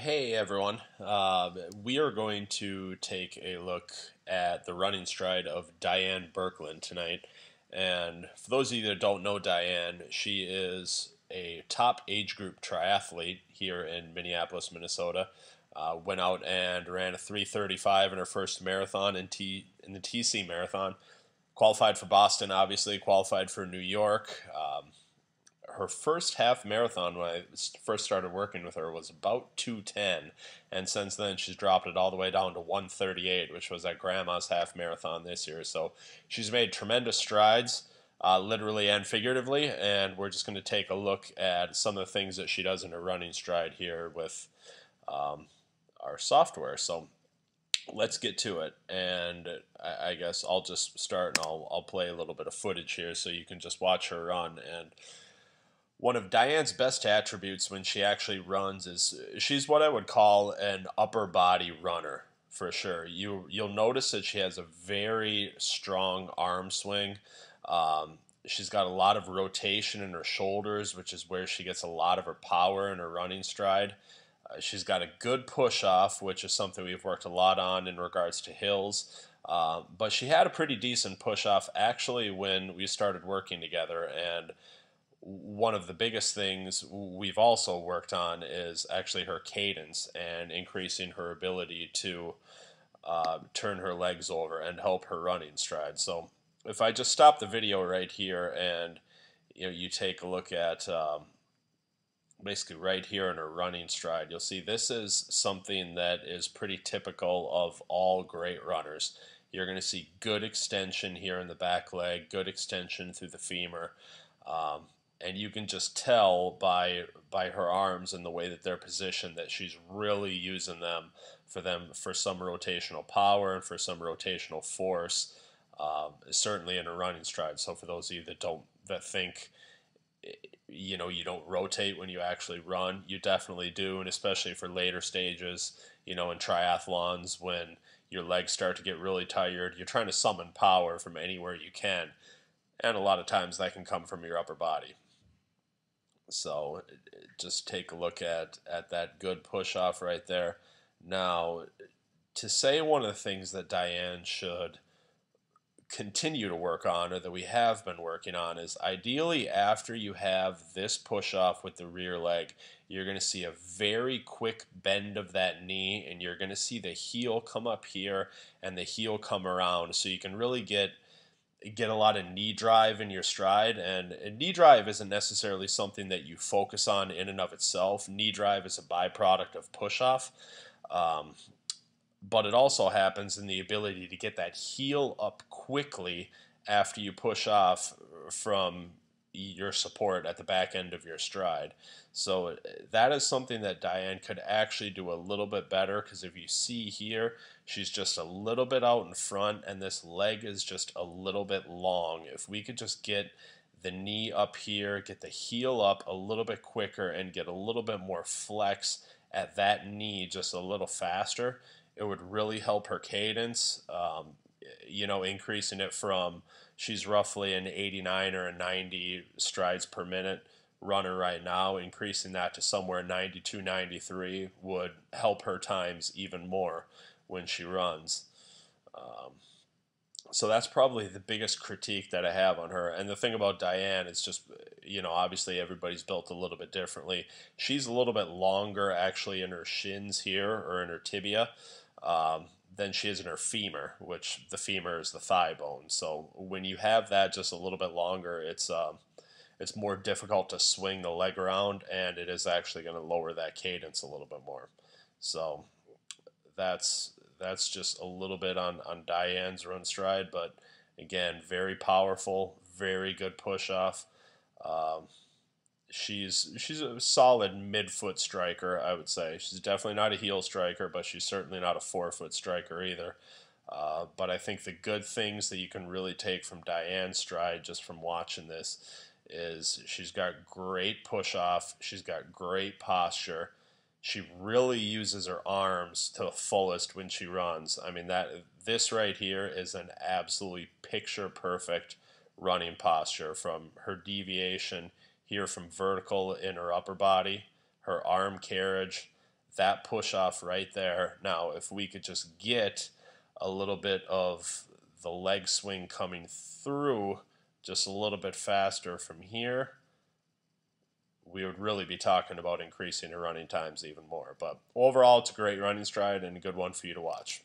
Hey everyone, we are going to take a look at the running stride of Diane Birkeland tonight. And for those of you that don't know Diane, she is a top age group triathlete here in Minneapolis, Minnesota. Went out and ran a 3:35 in her first marathon in the TC Marathon. Qualified for Boston, obviously, qualified for New York. Her first half marathon when I first started working with her was about 2:10, and since then she's dropped it all the way down to 1:38, which was at Grandma's half marathon this year. So she's made tremendous strides, literally and figuratively, and we're just going to take a look at some of the things that she does in her running stride here with um, our software. So let's get to it, and I guess I'll just start and I'll play a little bit of footage here so you can just watch her run. And one of Diane's best attributes when she actually runs is she's what I would call an upper body runner for sure. You'll notice that she has a very strong arm swing. She's got a lot of rotation in her shoulders, which is where she gets a lot of her power in her running stride. She's got a good push off, which is something we've worked a lot on in regards to hills. But she had a pretty decent push off actually when we started working together, and one of the biggest things we've also worked on is actually her cadence and increasing her ability to turn her legs over and help her running stride. So if I just stop the video right here and you take a look at basically right here in her running stride, you'll see this is something that is pretty typical of all great runners. You're going to see good extension here in the back leg, good extension through the femur. And you can just tell by her arms and the way that they're positioned that she's really using them for some rotational power and for some rotational force, certainly in a running stride. So for those of you that think you don't rotate when you actually run, you definitely do, and especially for later stages, in triathlons when your legs start to get really tired, you're trying to summon power from anywhere you can, and a lot of times that can come from your upper body. So just take a look at that good push off right there. Now, to say one of the things that Diane should continue to work on, or that we have been working on, is ideally after you have this push off with the rear leg, you're going to see a very quick bend of that knee, and you're going to see the heel come up here and the heel come around, so you can really get a lot of knee drive in your stride. And knee drive isn't necessarily something that you focus on in and of itself. Knee drive is a byproduct of push off, but it also happens in the ability to get that heel up quickly after you push off from your support at the back end of your stride. So that is something that Diane could actually do a little bit better, because if you see here, she's just a little bit out in front and this leg is just a little bit long. If we could just get the knee up here, get the heel up a little bit quicker, and get a little bit more flex at that knee just a little faster, it would really help her cadence. Increasing it from, she's roughly an 89 or a 90 strides per minute runner right now, increasing that to somewhere 92, 93 would help her times even more when she runs. So that's probably the biggest critique that I have on her. And the thing about Diane is just, obviously everybody's built a little bit differently. She's a little bit longer actually in her shins here, or in her tibia, than she is in her femur, which the femur is the thigh bone. So when you have that just a little bit longer, it's more difficult to swing the leg around, and it is actually going to lower that cadence a little bit more. So that's just a little bit on Diane's run stride, but again, very powerful, very good push off. She's a solid mid-foot striker, I would say. She's definitely not a heel striker, but she's certainly not a forefoot striker either. But I think the good things that you can really take from Diane's stride just from watching this is she's got great push off, she's got great posture. She really uses her arms to the fullest when she runs. I mean, this right here is an absolutely picture perfect running posture, from her deviation here from vertical in her upper body, her arm carriage, that push off right there. Now, if we could just get a little bit of the leg swing coming through just a little bit faster from here, we would really be talking about increasing the running times even more. But overall, it's a great running stride and a good one for you to watch.